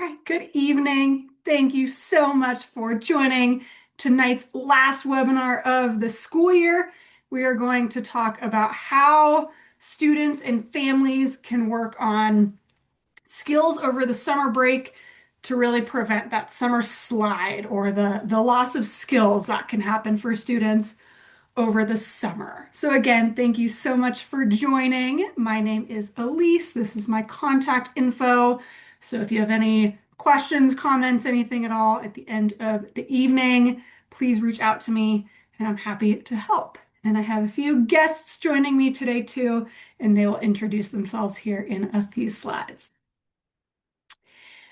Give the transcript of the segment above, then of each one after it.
right, good evening. Thank you so much for joining tonight's last webinar of the school year. We are going to talk about how students and families can work on skills over the summer break to really prevent that summer slide or the loss of skills that can happen for students over the summer. So again, thank you so much for joining. My name is Elise. This is my contact info. So if you have any questions, comments, anything at all at the end of the evening, please reach out to me and I'm happy to help. And I have a few guests joining me today too, and they will introduce themselves here in a few slides.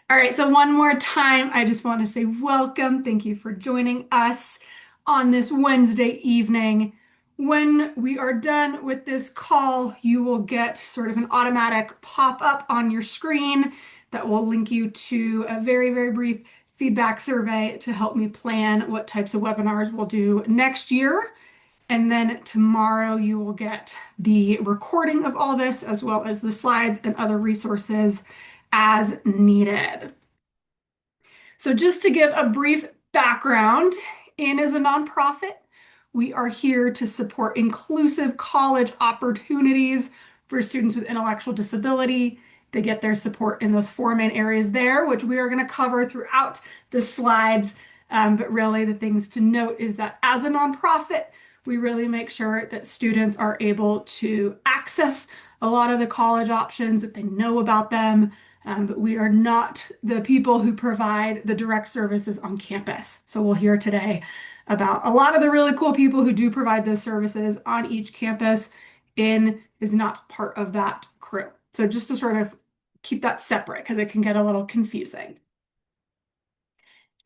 All right, so one more time, I just want to say welcome. Thank you for joining us on this Wednesday evening. When we are done with this call, you will get sort of an automatic pop-up on your screen that will link you to a very, very brief feedback survey to help me plan what types of webinars we'll do next year. And then tomorrow you will get the recording of all this as well as the slides and other resources as needed. So just to give a brief background, IN is a nonprofit. We are here to support inclusive college opportunities for students with intellectual disability. They get their support in those four main areas there, which we are going to cover throughout the slides. But really the things to note is that as a nonprofit, we really make sure that students are able to access a lot of the college options, that they know about them. But we are not the people who provide the direct services on campus. So we'll hear today about a lot of the really cool people who do provide those services on each campus. IN is not part of that crew. So just to sort of keep that separate because it can get a little confusing.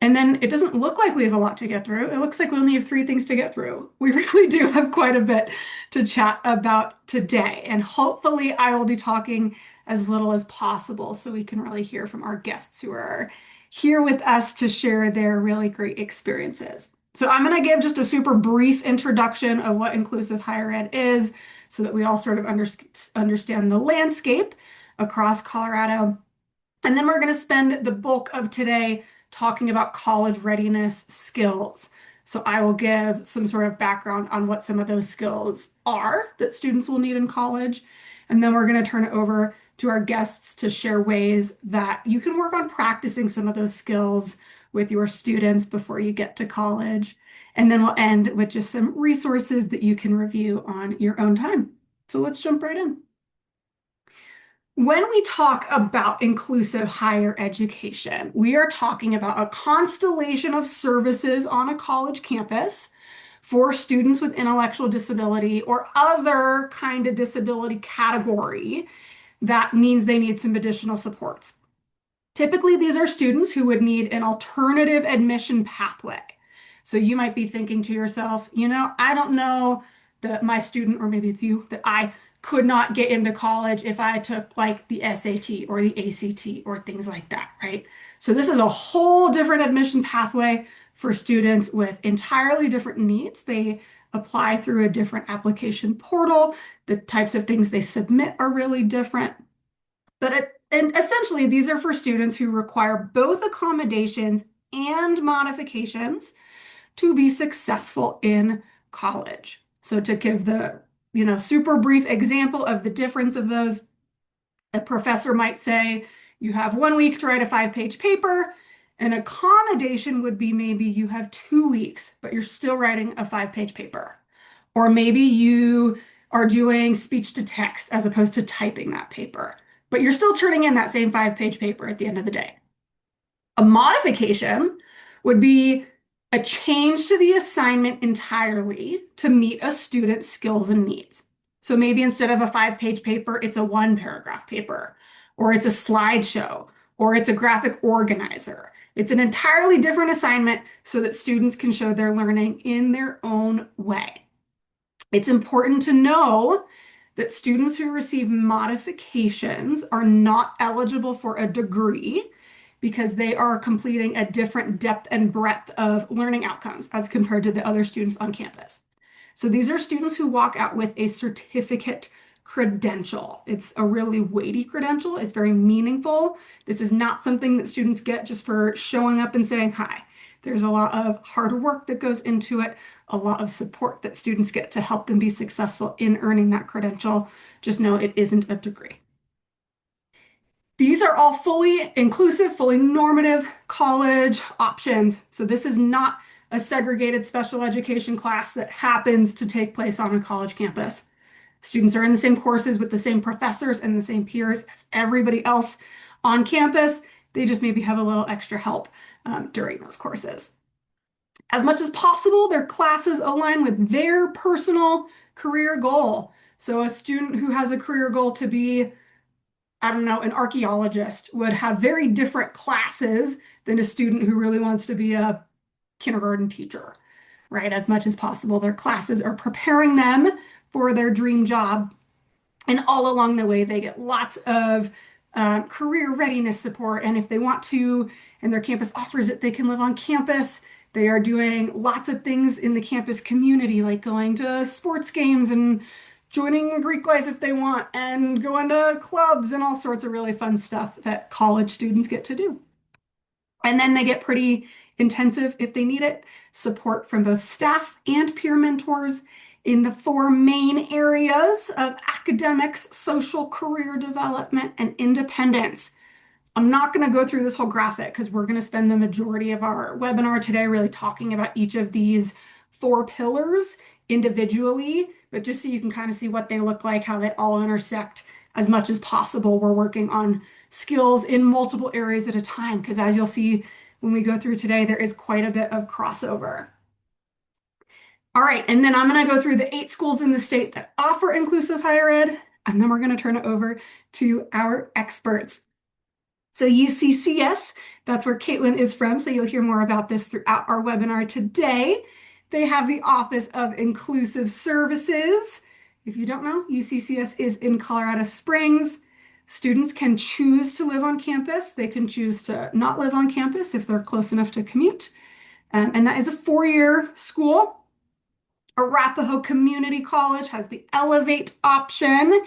And then it doesn't look like we have a lot to get through. It looks like we only have three things to get through. We really do have quite a bit to chat about today. And hopefully I will be talking as little as possible so we can really hear from our guests who are here with us to share their really great experiences. So I'm going to give just a super brief introduction of what inclusive higher ed is so that we all sort of understand the landscape across Colorado. And then we're going to spend the bulk of today talking about college readiness skills. So I will give some sort of background on what some of those skills are that students will need in college. And then we're going to turn it over to our guests to share ways that you can work on practicing some of those skills with your students before you get to college. And then we'll end with just some resources that you can review on your own time. So let's jump right in. When we talk about inclusive higher education, we are talking about a constellation of services on a college campus for students with intellectual disability or other kind of disability category that means they need some additional supports. Typically, these are students who would need an alternative admission pathway. So you might be thinking to yourself, I don't know that my student, or maybe it's you, that I could not get into college if I took like the SAT or the ACT or things like that, right? So this is a whole different admission pathway for students with entirely different needs. They apply through a different application portal. The types of things they submit are really different. And essentially, these are for students who require both accommodations and modifications to be successful in college. So to give the super brief example of the difference of those, a professor might say, you have 1 week to write a 5-page paper. An accommodation would be maybe you have 2 weeks, but you're still writing a 5-page paper. Or maybe you are doing speech to text as opposed to typing that paper, but you're still turning in that same 5-page paper at the end of the day. A modification would be a change to the assignment entirely to meet a student's skills and needs. So maybe instead of a 5-page paper, it's a 1-paragraph paper, or it's a slideshow, or it's a graphic organizer. It's an entirely different assignment so that students can show their learning in their own way. It's important to know that students who receive modifications are not eligible for a degree because they are completing a different depth and breadth of learning outcomes as compared to the other students on campus. So these are students who walk out with a certificate credential. It's a really weighty credential. It's very meaningful. This is not something that students get just for showing up and saying hi. There's a lot of hard work that goes into it, a lot of support that students get to help them be successful in earning that credential. Just know it isn't a degree. These are all fully inclusive, fully normative college options. So this is not a segregated special education class that happens to take place on a college campus. Students are in the same courses with the same professors and the same peers as everybody else on campus. They just maybe have a little extra help during those courses. As much as possible, their classes align with their personal career goal. So a student who has a career goal to be, I don't know, an archaeologist would have very different classes than a student who really wants to be a kindergarten teacher, right? As much as possible, their classes are preparing them for their dream job. And all along the way, they get lots of career readiness support. And if they want to, and their campus offers it, they can live on campus. They are doing lots of things in the campus community, like going to sports games and joining Greek life if they want, and going to clubs and all sorts of really fun stuff that college students get to do. And then they get pretty intensive, if they need it, support from both staff and peer mentors in the four main areas of academics, social career development, and independence. I'm not going to go through this whole graphic because we're going to spend the majority of our webinar today really talking about each of these four pillars individually, but just so you can kind of see what they look like, how they all intersect as much as possible. We're working on skills in multiple areas at a time because as you'll see when we go through today, there is quite a bit of crossover. All right, and then I'm going to go through the 8 schools in the state that offer inclusive higher ed, and then we're going to turn it over to our experts. So UCCS, that's where Caitlin is from, so you'll hear more about this throughout our webinar today. They have the Office of Inclusive Services. If you don't know, UCCS is in Colorado Springs. Students can choose to live on campus. They can choose to not live on campus if they're close enough to commute. And that is a 4-year school. Arapahoe Community College has the Elevate option.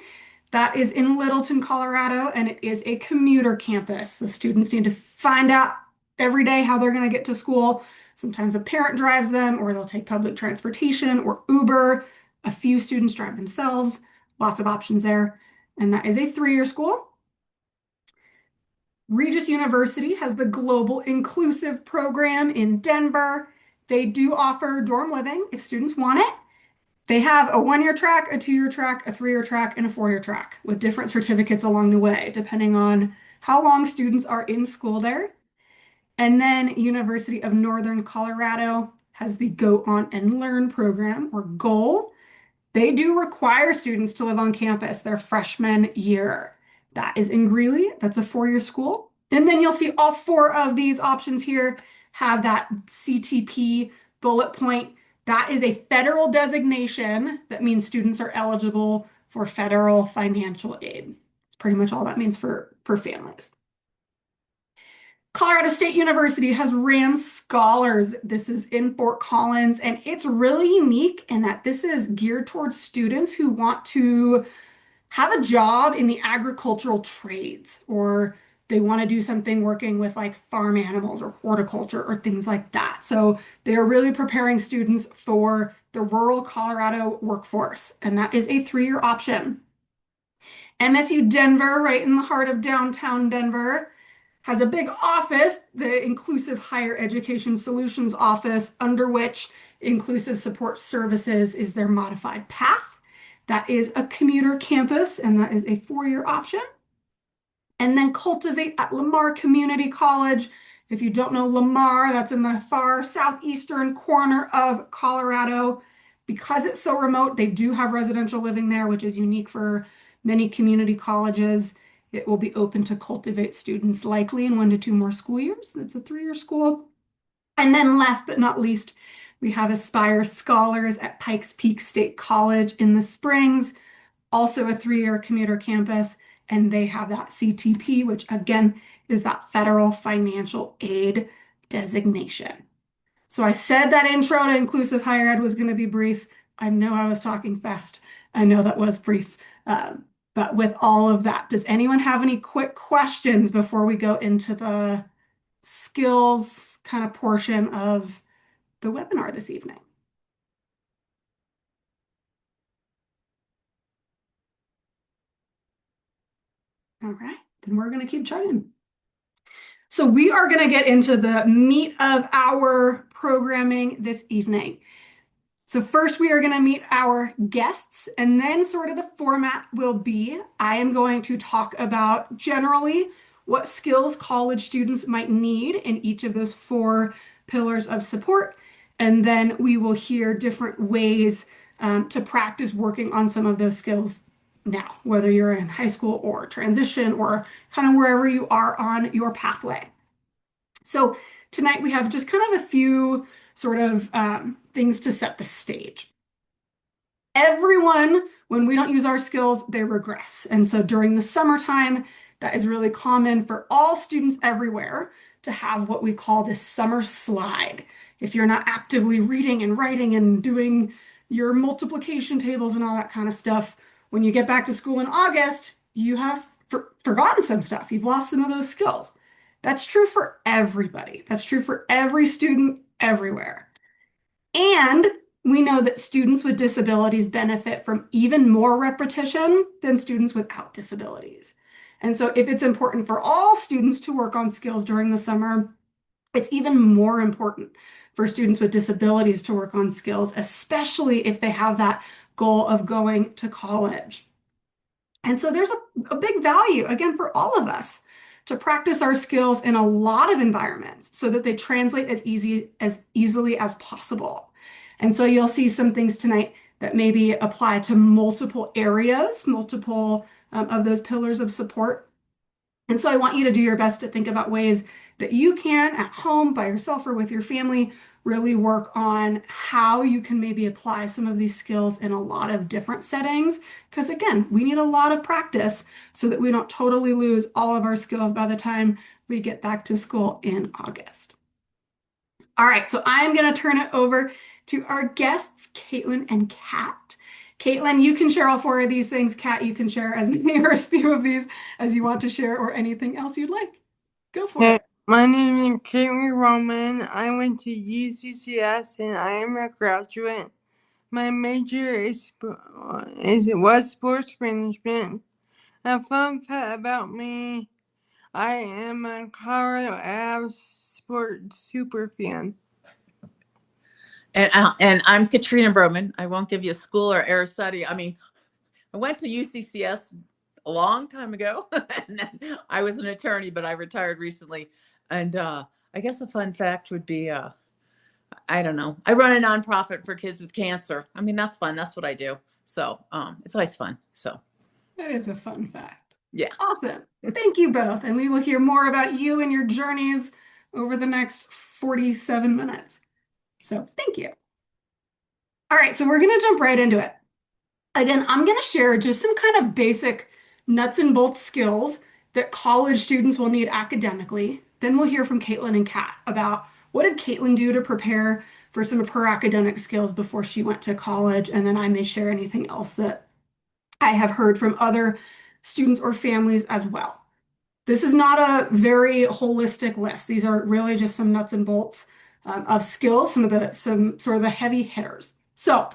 That is in Littleton, Colorado, and it is a commuter campus. So students need to find out every day how they're going to get to school. Sometimes a parent drives them, or they'll take public transportation or Uber. A few students drive themselves. Lots of options there. And that is a 3-year school. Regis University has the Global Inclusive Program in Denver. They do offer dorm living if students want it. They have a 1-year track, a 2-year track, a 3-year track, and a 4-year track with different certificates along the way, depending on how long students are in school there. And then University of Northern Colorado has the Go On and Learn program, or GOAL. They do require students to live on campus their freshman year. That is in Greeley. That's a 4-year school. And then you'll see all 4 of these options here have that CTP bullet point. That is a federal designation that means students are eligible for federal financial aid. It's pretty much all that means for families. Colorado State University has RAM Scholars. This is in Fort Collins, and it's really unique in that this is geared towards students who want to have a job in the agricultural trades, or they want to do something working with like farm animals or horticulture or things like that. So they're really preparing students for the rural Colorado workforce, and that is a 3-year option. MSU Denver, right in the heart of downtown Denver, has a big office, the Inclusive Higher Education Solutions Office, under which Inclusive Support Services is their modified path. That is a commuter campus, and that is a 4-year option. And then Cultivate at Lamar Community College. If you don't know Lamar, that's in the far southeastern corner of Colorado. Because it's so remote, they do have residential living there, which is unique for many community colleges. It will be open to Cultivate students likely in 1 to 2 more school years. That's a 3-year school. And then last but not least, we have Aspire Scholars at Pikes Peak State College in the Springs, also a 3-year commuter campus, and they have that CTP, which again is that federal financial aid designation. So I said that intro to inclusive higher ed was going to be brief. I know I was talking fast. I know that was brief. But with all of that, does anyone have any quick questions before we go into the skills kind of portion of the webinar this evening? All right, then we're going to keep chugging. So we are going to get into the meat of our programming this evening. So first we are going to meet our guests, and then sort of the format will be, I am going to talk about generally what skills college students might need in each of those four pillars of support. And then we will hear different ways to practice working on some of those skills now, whether you're in high school or transition or kind of wherever you are on your pathway. So tonight we have just kind of a few sort of things to set the stage. Everyone, when we don't use our skills, they regress. And so during the summertime, that is really common for all students everywhere to have what we call this summer slide. If you're not actively reading and writing and doing your multiplication tables and all that kind of stuff, when you get back to school in August, you have forgotten some stuff. You've lost some of those skills. That's true for everybody. That's true for every student everywhere. And we know that students with disabilities benefit from even more repetition than students without disabilities. And so if it's important for all students to work on skills during the summer, it's even more important for students with disabilities to work on skills, especially if they have that goal of going to college. And so there's a big value, again, for all of us to practice our skills in a lot of environments so that they translate as easily as possible. And so you'll see some things tonight that maybe apply to multiple areas, multiple of those pillars of support. And so I want you to do your best to think about ways that you can, at home, by yourself, or with your family, really work on how you can maybe apply some of these skills in a lot of different settings. Because again, we need a lot of practice so that we don't totally lose all of our skills by the time we get back to school in August. All right, so I'm going to turn it over to our guests, Caitlin and Kat. Caitlin, you can share all four of these things. Kat, you can share as many or as few of these as you want to share or anything else you'd like. Go for it. My name is Caitlin Roman. I went to UCCS and I am a graduate. My major was sports management. A fun fact about me, I am a Colorado Avs sports super fan. And I'm Katrina Broman. I won't give you a school or area study. I mean, I went to UCCS a long time ago. And I was an attorney, but I retired recently. And I guess a fun fact would be, I don't know. I run a nonprofit for kids with cancer. I mean, that's fun. That's what I do. So it's always fun. So That is a fun fact. yeah. Awesome. Thank you both. And we will hear more about you and your journeys over the next 47 minutes. So thank you. All right, so we're going to jump right into it. Again, I'm going to share just some kind of basic nuts and bolts skills that college students will need academically. Then we'll hear from Caitlin and Kat about what did Caitlin do to prepare for some of her academic skills before she went to college. And then I may share anything else that I have heard from other students or families as well. This is not a very holistic list. These are really just some nuts and bolts of skills, some sort of the heavy hitters. So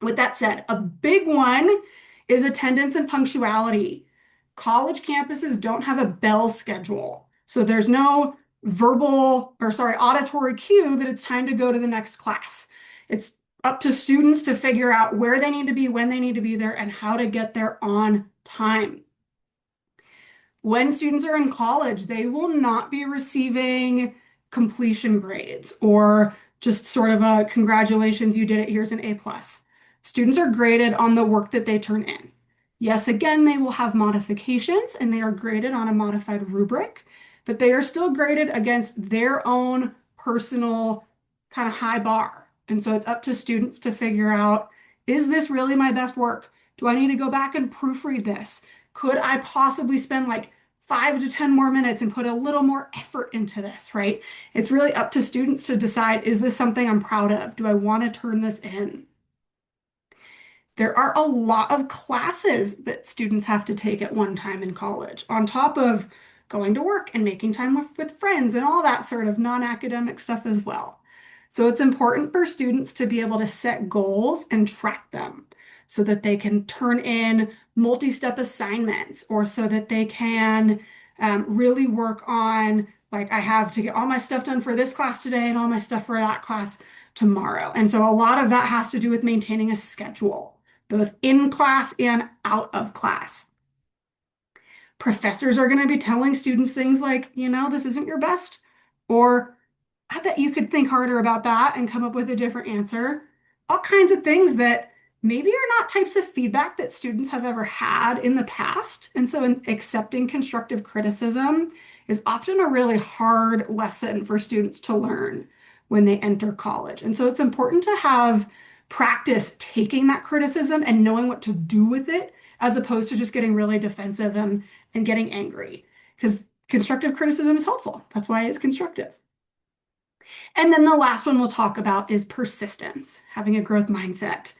with that said, a big one is attendance and punctuality. College campuses don't have a bell schedule. So there's no auditory cue that it's time to go to the next class. It's up to students to figure out where they need to be, when they need to be there, and how to get there on time. When students are in college, they will not be receiving completion grades or just sort of a congratulations, you did it, here's an A+. Students are graded on the work that they turn in. Yes, again, they will have modifications and they are graded on a modified rubric, but they are still graded against their own personal kind of high bar. And so it's up to students to figure out, is this really my best work? Do I need to go back and proofread this? Could I possibly spend like 5 to 10 more minutes and put a little more effort into this, right? It's really up to students to decide, is this something I'm proud of? Do I want to turn this in? There are a lot of classes that students have to take at one time in college, on top of going to work and making time with friends and all that sort of non-academic stuff as well. So it's important for students to be able to set goals and track them so that they can turn in multi-step assignments or so that they can really work on, like, I have to get all my stuff done for this class today and all my stuff for that class tomorrow. And so a lot of that has to do with maintaining a schedule, both in class and out of class. Professors are going to be telling students things like, this isn't your best, or I bet you could think harder about that and come up with a different answer. All kinds of things that maybe are not types of feedback that students have ever had in the past. And so accepting constructive criticism is often a really hard lesson for students to learn when they enter college. And so it's important to have practice taking that criticism and knowing what to do with it, as opposed to just getting really defensive and getting angry. Because constructive criticism is helpful. That's why it's constructive. And then the last one we'll talk about is persistence, having a growth mindset.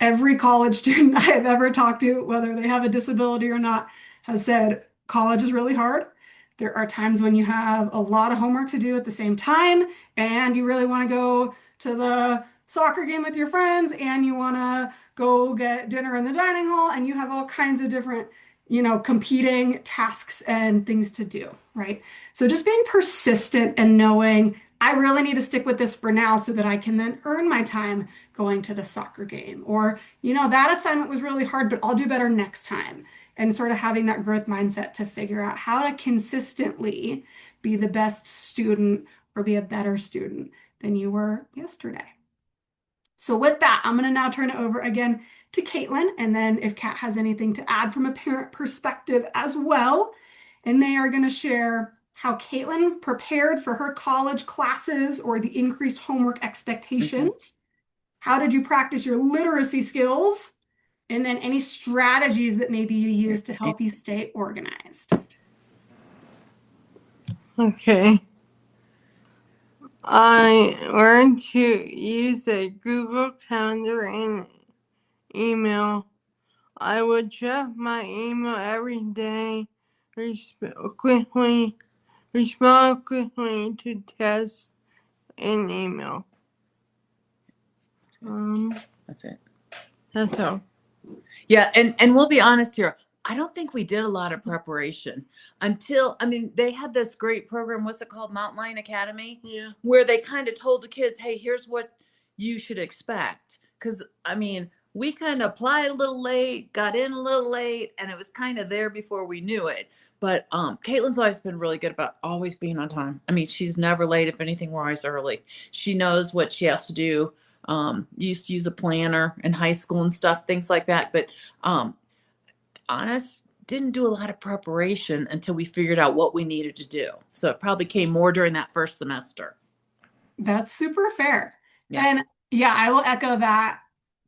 Every college student I have ever talked to, whether they have a disability or not, has said college is really hard. There are times when you have a lot of homework to do at the same time, and you really want to go to the soccer game with your friends, and you want to go get dinner in the dining hall, and you have all kinds of different, competing tasks and things to do, right? So just being persistent and knowing I really need to stick with this for now so that I can then earn my time going to the soccer game. Or, that assignment was really hard, but I'll do better next time. And sort of having that growth mindset to figure out how to consistently be the best student or be a better student than you were yesterday. So with that, I'm going to now turn it over again to Caitlin, and then if Kat has anything to add from a parent perspective as well, and they are going to share how Caitlin prepared for her college classes or the increased homework expectations. How did you practice your literacy skills? And then any strategies that maybe you use to help you stay organized. Okay. I learned to use a Google Calendar and email. I would check my email every day, respond quickly to tests and email. That's it. That's all. Yeah, and we'll be honest here. I don't think we did a lot of preparation until, they had this great program, what's it called? Mountain Lion Academy? Yeah. Where they kind of told the kids, hey, here's what you should expect. Because, we kind of applied a little late, got in a little late, and it was kind of there before we knew it. But Caitlin's always been really good about always being on time. She's never late. If anything, we're always early. She knows what she has to do. Used to use a planner in high school and stuff, things like that. But honest, didn't do a lot of preparation until we figured out what we needed to do. So it probably came more during that first semester. That's super fair. Yeah. And yeah, I will echo that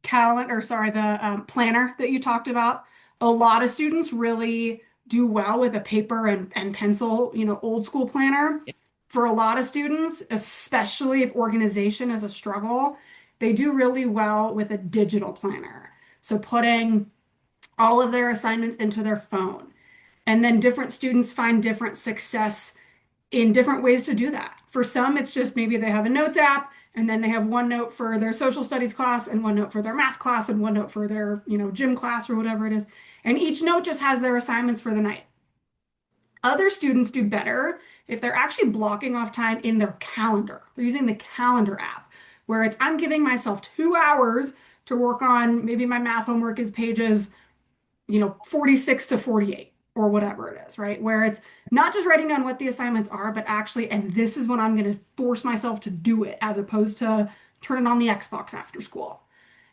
the planner that you talked about. A lot of students really do well with a paper and pencil, old school planner. Yeah. For a lot of students, especially if organization is a struggle, they do really well with a digital planner. So putting all of their assignments into their phone. And then different students find different success in different ways to do that. For some, it's just maybe they have a notes app and then they have one note for their social studies class and one note for their math class and one note for their, gym class or whatever it is. And each note just has their assignments for the night. Other students do better if they're actually blocking off time in their calendar. They're using the calendar app where I'm giving myself 2 hours to work on maybe my math homework is pages 46 to 48 or whatever it is, right? Where it's not just writing down what the assignments are, but actually, and this is when I'm going to force myself to do it as opposed to turning on the Xbox after school.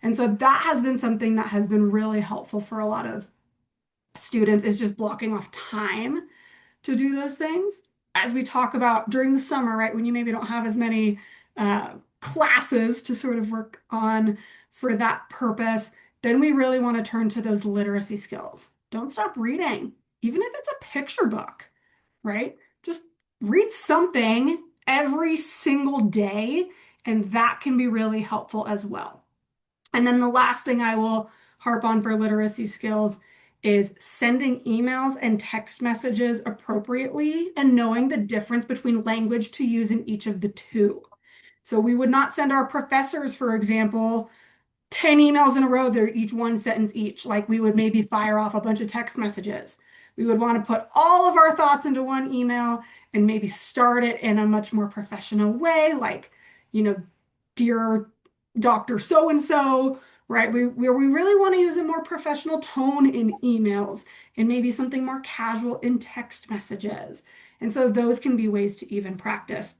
And so that has been something that has been really helpful for a lot of students, is just blocking off time to do those things. As we talk about during the summer, right, when you maybe don't have as many classes to sort of work on for that purpose, then we really want to turn to those literacy skills. Don't stop reading, even if it's a picture book, right? Just read something every single day, and that can be really helpful as well. And then the last thing I will harp on for literacy skills is sending emails and text messages appropriately and knowing the difference between language to use in each of the two. So we would not send our professors, for example, 10 emails in a row, they're each one sentence each. Like we would maybe fire off a bunch of text messages. We would want to put all of our thoughts into one email and maybe start it in a much more professional way, like, dear Dr. So and so, right? We really want to use a more professional tone in emails and maybe something more casual in text messages. And so those can be ways to even practice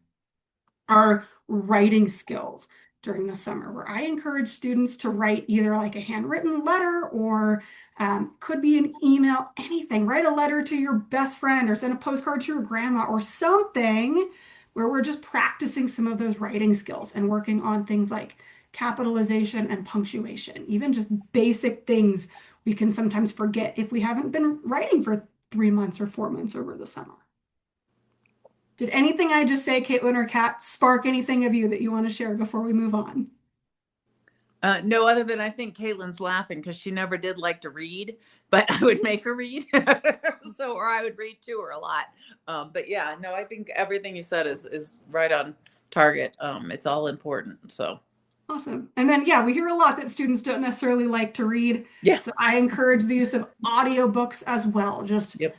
our writing skills during the summer, where I encourage students to write either like a handwritten letter or could be an email, anything. Write a letter to your best friend or send a postcard to your grandma or something where we're just practicing some of those writing skills and working on things like capitalization and punctuation, even just basic things we can sometimes forget if we haven't been writing for 3 months or 4 months over the summer. Did anything I just say, Caitlin or Kat, spark anything of you that you want to share before we move on? No, other than I think Caitlin's laughing because she never did like to read, but I would make her read. Or I would read to her a lot. But yeah, no, I think everything you said is right on target. It's all important. So Awesome. And then, yeah, we hear a lot that students don't necessarily like to read. yeah, So I encourage the use of audiobooks as well. Just yep.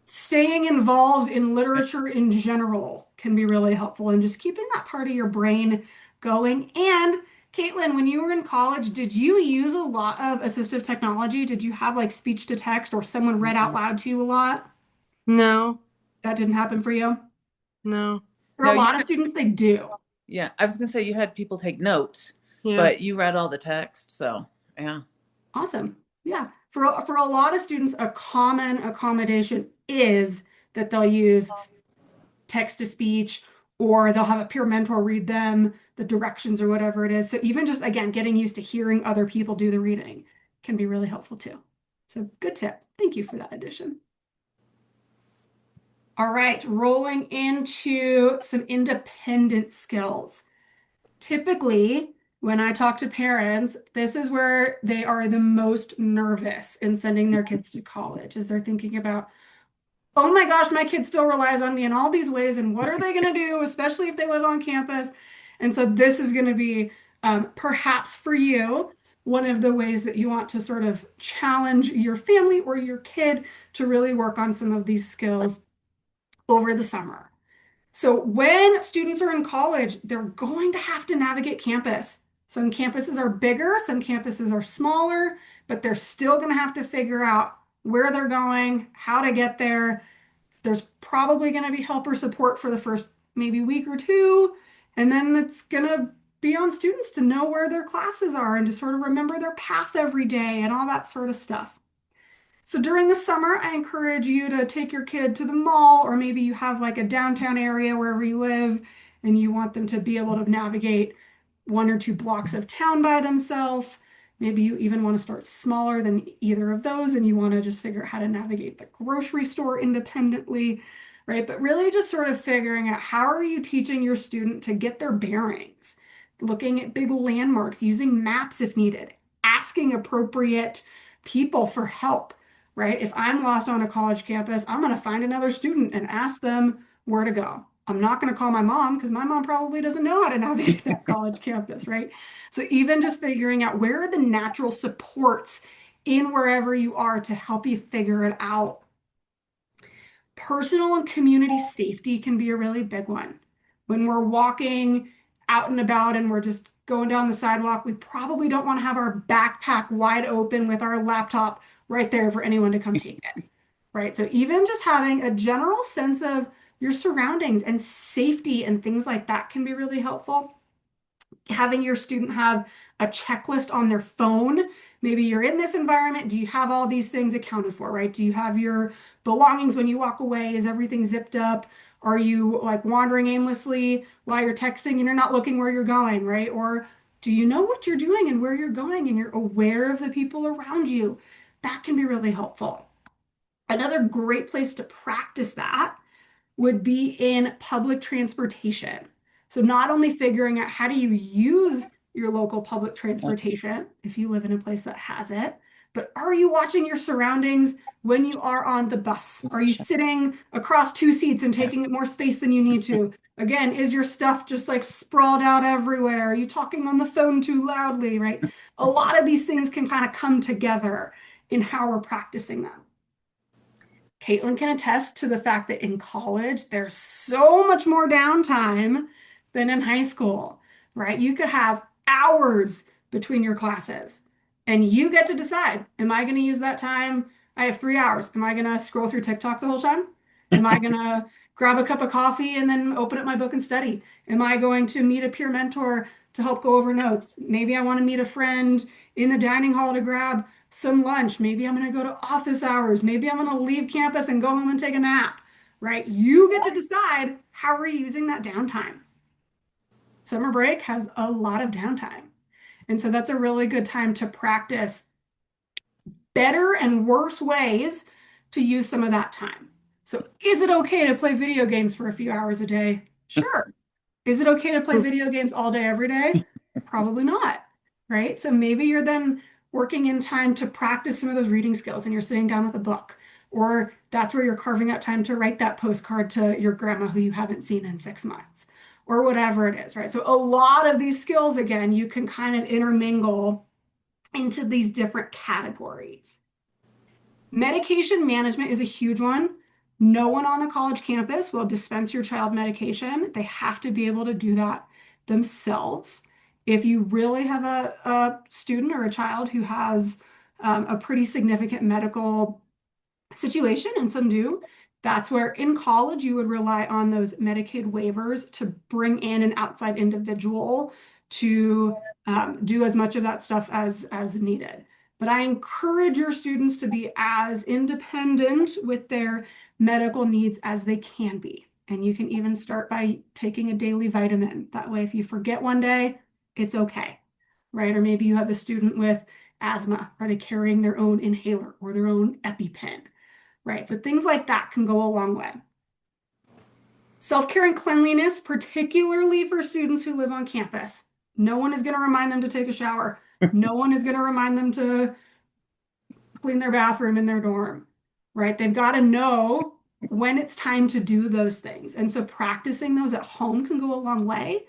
staying involved in literature in general can be really helpful and just keeping that part of your brain going. And Caitlin, when you were in college, did you use a lot of assistive technology? Did you have like speech to text or someone read out loud to you a lot? No, That didn't happen for you? no. For No, a lot of students, they do. yeah, I was gonna say you had people take notes, Yeah. but you read all the text. So yeah. Awesome. Yeah. For a lot of students, a common accommodation is that they'll use text to speech or they'll have a peer mentor read them the directions or whatever it is. So even just, again, getting used to hearing other people do the reading can be really helpful too. So good tip. Thank you for that addition. All right, rolling into some independent skills. Typically, when I talk to parents, this is where they are the most nervous in sending their kids to college, as they're thinking about, oh my gosh, my kid still relies on me in all these ways, and what are they going to do, especially if they live on campus? And so this is going to be perhaps for you one of the ways that you want to sort of challenge your family or your kid to really work on some of these skills over the summer. So when students are in college, they're going to have to navigate campus. Some campuses are bigger, some campuses are smaller, but they're still going to have to figure out where they're going, how to get there. There's probably going to be helper support for the first maybe week or two, and then it's going to be on students to know where their classes are and to sort of remember their path every day and all that sort of stuff. So during the summer, I encourage you to take your kid to the mall, or maybe you have like a downtown area wherever you live and you want them to be able to navigate 1 or 2 blocks of town by themselves. Maybe you even want to start smaller than either of those and you want to just figure out how to navigate the grocery store independently, right? But really just sort of figuring out how are you teaching your student to get their bearings, looking at big landmarks, using maps if needed, asking appropriate people for help, right? If I'm lost on a college campus, I'm going to find another student and ask them where to go. I'm not going to call my mom because my mom probably doesn't know how to navigate that college campus, right? So even just figuring out where are the natural supports in wherever you are to help you figure it out. Personal and community safety can be a really big one. When we're walking out and about and we're just going down the sidewalk, we probably don't want to have our backpack wide open with our laptop right there for anyone to come take it, right? So even just having a general sense of your surroundings and safety and things like that can be really helpful. Having your student have a checklist on their phone. Maybe you're in this environment. Do you have all these things accounted for, right? Do you have your belongings when you walk away? Is everything zipped up? Are you like wandering aimlessly while you're texting and you're not looking where you're going, right? Or do you know what you're doing and where you're going and you're aware of the people around you? That can be really helpful. Another great place to practice that would be in public transportation. So not only figuring out how do you use your local public transportation if you live in a place that has it. But are you watching your surroundings when you are on the bus? Are you sitting across two seats and taking up more space than you need to? Again, is your stuff just like sprawled out everywhere? Are you talking on the phone too loudly, right? A lot of these things can kind of come together in how we're practicing them. Caitlin can attest to the fact that in college, there's so much more downtime than in high school, right? You could have hours between your classes and you get to decide, am I going to use that time? I have 3 hours. Am I going to scroll through TikTok the whole time? Am I going to grab a cup of coffee and then open up my book and study? Am I going to meet a peer mentor to help go over notes? Maybe I want to meet a friend in the dining hall to grab some lunch. Maybe I'm going to go to office hours. Maybe I'm going to leave campus and go home and take a nap, right? You get to decide how are you using that downtime. Summer break has a lot of downtime. And so that's a really good time to practice better and worse ways to use some of that time. So is it okay to play video games for a few hours a day? Sure. Is it okay to play video games all day, every day? Probably not, right? So maybe you're then working in time to practice some of those reading skills and you're sitting down with a book, or that's where you're carving out time to write that postcard to your grandma who you haven't seen in 6 months, or whatever it is, right? So a lot of these skills, again, you can kind of intermingle into these different categories. Medication management is a huge one. No one on a college campus will dispense your child medication. They have to be able to do that themselves. If you really have a student or a child who has a pretty significant medical situation, and some do, that's where in college you would rely on those Medicaid waivers to bring in an outside individual to do as much of that stuff as needed. But I encourage your students to be as independent with their medical needs as they can be. And you can even start by taking a daily vitamin. That way, if you forget one day, it's okay, right? Or maybe you have a student with asthma. Are they carrying their own inhaler or their own EpiPen, right? So things like that can go a long way. Self-care and cleanliness, particularly for students who live on campus. No one is going to remind them to take a shower. No one is going to remind them to clean their bathroom in their dorm, right? They've got to know when it's time to do those things. And so practicing those at home can go a long way.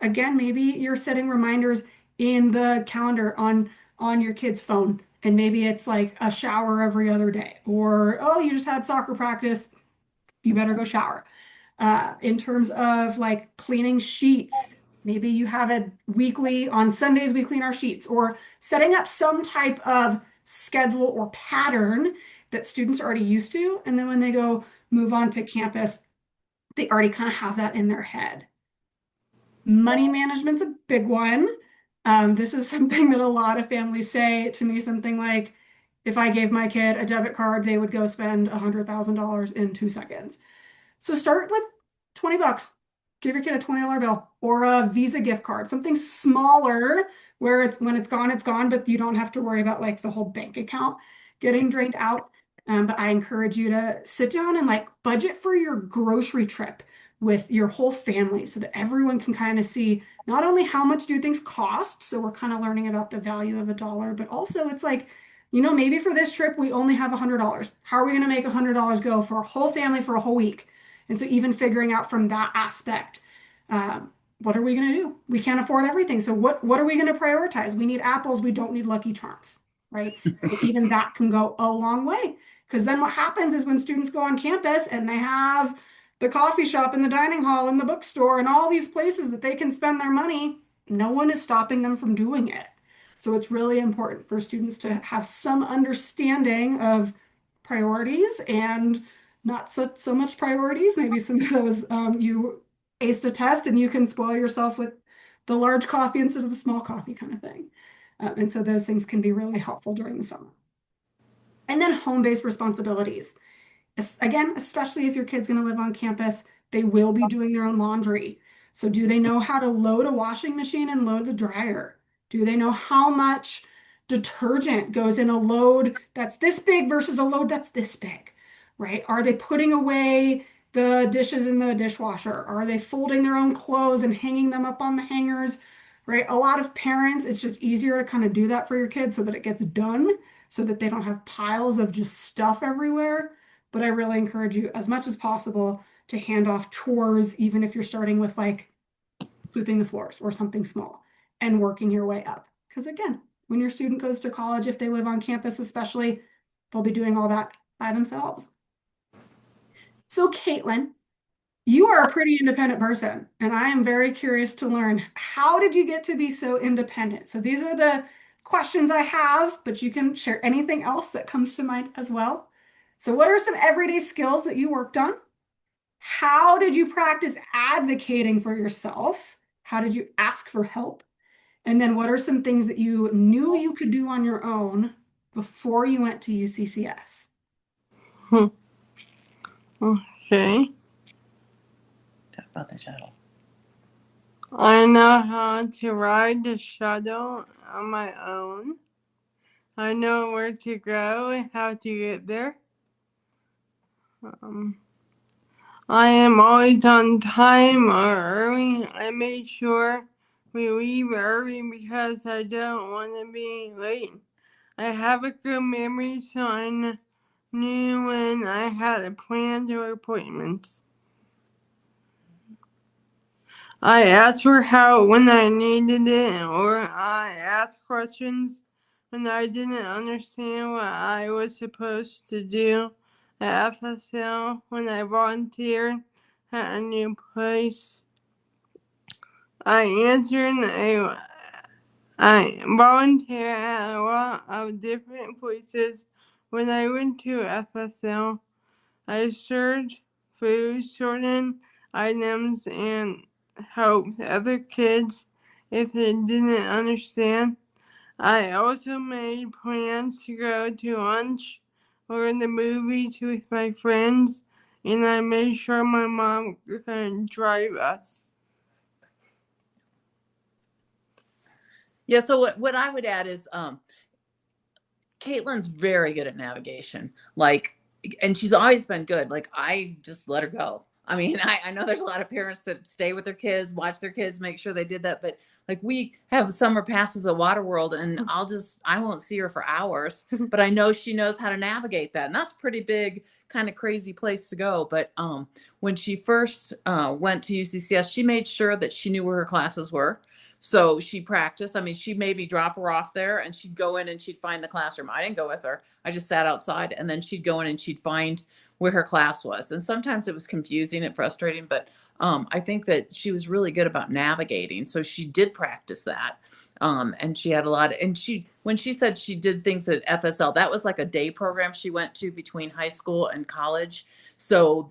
Again, maybe you're setting reminders in the calendar on your kid's phone, and maybe it's like a shower every other day, or, oh, you just had soccer practice, you better go shower. In terms of like cleaning sheets, maybe you have it weekly, on Sundays we clean our sheets, or setting up some type of schedule or pattern that students are already used to. And then when they go move on to campus, they already kind of have that in their head. Money management's a big one. This is something that a lot of families say to me, something like, if I gave my kid a debit card, they would go spend $100,000 in 2 seconds. So start with 20 bucks. Give your kid a $20 bill or a Visa gift card, something smaller where it's when it's gone, but you don't have to worry about like the whole bank account getting drained out. But I encourage you to sit down and like budget for your grocery trip with your whole family so that everyone can kind of see not only how much do things cost, so we're kind of learning about the value of a dollar, but also it's like, maybe for this trip we only have $100. How are we going to make $100 go for a whole family for a whole week? And so even figuring out from that aspect, what are we going to do? We can't afford everything. So what are we going to prioritize? We need apples. We don't need Lucky Charms, right? Even that can go a long way. Because then what happens is when students go on campus and they have the coffee shop and the dining hall and the bookstore and all these places that they can spend their money, no one is stopping them from doing it. So it's really important for students to have some understanding of priorities and not so much priorities. Maybe some of those you aced a test and you can spoil yourself with the large coffee instead of the small coffee kind of thing. And so those things can be really helpful during the summer. And then home-based responsibilities. Again, especially if your kid's going to live on campus, they will be doing their own laundry. So do they know how to load a washing machine and load the dryer? Do they know how much detergent goes in a load that's this big versus a load that's this big, right? Are they putting away the dishes in the dishwasher? Are they folding their own clothes and hanging them up on the hangers right? A lot of parents, it's just easier to kind of do that for your kids so that it gets done, so that they don't have piles of just stuff everywhere. But I really encourage you as much as possible to hand off chores, even if you're starting with like sweeping the floors or something small and working your way up. Because again, when your student goes to college, if they live on campus, especially, they'll be doing all that by themselves. So, Caitlin, you are a pretty independent person, and I am very curious to learn how did you get to be so independent? So, these are the questions I have, but you can share anything else that comes to mind as well. So, what are some everyday skills that you worked on? How did you practice advocating for yourself? How did you ask for help? And then what are some things that you knew you could do on your own before you went to UCCS? Okay. Talk about the shuttle. I know how to ride the shuttle on my own. I know where to go and how to get there. I am always on time or early. I make sure we leave early because I don't want to be late. I have a good memory, so I knew when I had a plans or appointments. I asked for help when I needed it, or I asked questions when I didn't understand what I was supposed to do at FSL. When I volunteered at a new place, I volunteered at a lot of different places. When I went to FSL, I served food, sorted items, and helped other kids if they didn't understand. I also made plans to go to lunch or the movies with my friends, and I made sure my mom could drive us. Yeah, so what I would add is Caitlin's very good at navigation. Like, and she's always been good. Like, I just let her go. I mean, I know there's a lot of parents that stay with their kids, watch their kids, make sure they did that. But like, we have summer passes at Waterworld, and I won't see her for hours, but I know she knows how to navigate that. And that's pretty big, kind of crazy place to go. But when she first went to UCCS, she made sure that she knew where her classes were. So she practiced. I mean, she made me drop her off there and she'd go in and she'd find the classroom. I didn't go with her. I just sat outside and then she'd go in and she'd find where her class was. And sometimes it was confusing and frustrating, but I think that she was really good about navigating. So she did practice that. And she had a lot of, and when she said she did things at FSL, that was like a day program she went to between high school and college. So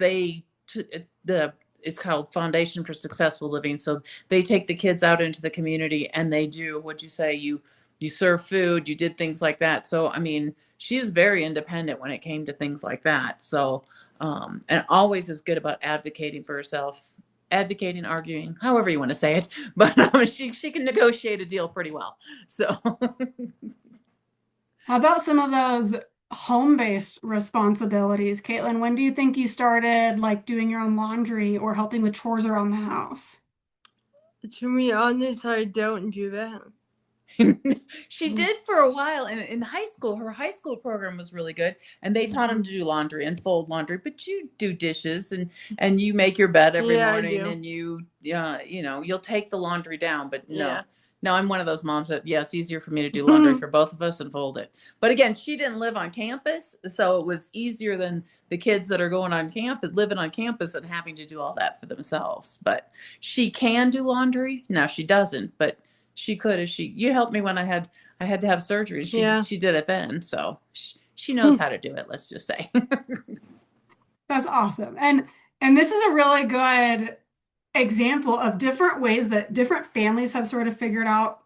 it's called Foundation for Successful Living. So they take the kids out into the community and they do, what'd you say? You serve food, you did things like that. So, I mean, she is very independent when it came to things like that. So, and always is good about advocating for herself, advocating, arguing, however you want to say it. But she can negotiate a deal pretty well. So, How about some of those home-based responsibilities? Caitlin, when do you think you started like doing your own laundry or helping with chores around the house? To be honest, I don't do that. she did for a while in high school. Her high school program was really good, and they taught them to do laundry and fold laundry. But you do dishes and you make your bed every Yeah, I morning, do. and you'll take the laundry down. But no, Yeah. no, I'm one of those moms that it's easier for me to do laundry for both of us and fold it. But again, she didn't live on campus, so it was easier than the kids that are going on campus, living on campus, and having to do all that for themselves. But she can do laundry. Now she doesn't, but she could if you helped me when I had to have surgery. She did it then, so she knows how to do it, let's just say. That's awesome. And this is a really good example of different ways that different families have sort of figured out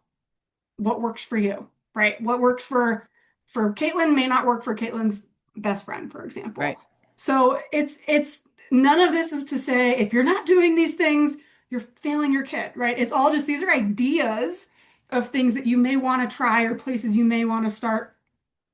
what works for you, right? What works for Caitlin may not work for Caitlin's best friend, for example. Right. So it's none of this is to say if you're not doing these things, you're failing your kid, right? It's all just these are ideas of things that you may want to try or places you may want to start.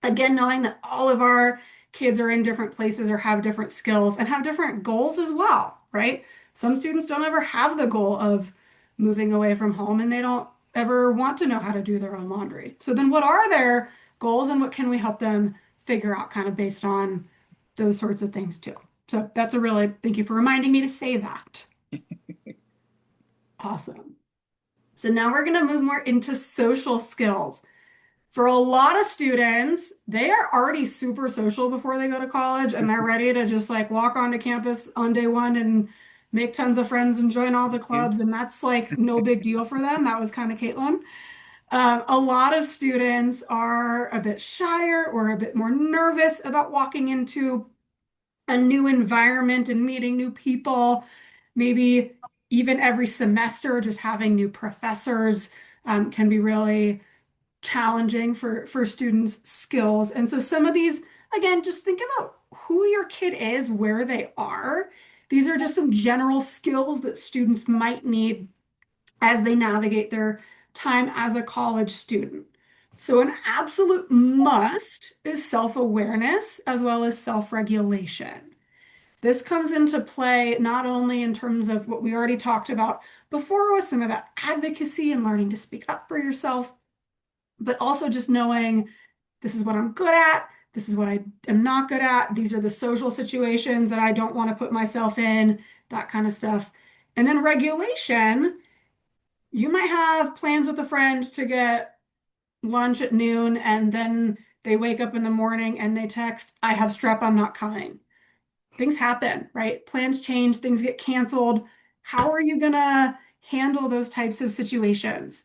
Again, knowing that all of our kids are in different places or have different skills and have different goals as well, right? Some students don't ever have the goal of moving away from home and they don't ever want to know how to do their own laundry. So then what are their goals and what can we help them figure out kind of based on those sorts of things too. So that's a really, thank you for reminding me to say that. Awesome. So now we're going to move more into social skills. For a lot of students, they are already super social before they go to college and they're ready to just like walk onto campus on day one and make tons of friends and join all the clubs. And that's like no big deal for them. That was kind of Caitlin. A lot of students are a bit shyer or a bit more nervous about walking into a new environment and meeting new people. Maybe even every semester, just having new professors can be really challenging for students' skills. And so some of these, again, just think about who your kid is, where they are. These are just some general skills that students might need as they navigate their time as a college student. So an absolute must is self-awareness as well as self-regulation. This comes into play not only in terms of what we already talked about before with some of that advocacy and learning to speak up for yourself, but also just knowing this is what I'm good at, this is what I am not good at, these are the social situations that I don't want to put myself in, that kind of stuff. And then regulation, you might have plans with a friend to get lunch at noon, and then they wake up in the morning and they text, I have strep, I'm not coming. Things happen, right? Plans change, things get canceled. How are you going to handle those types of situations?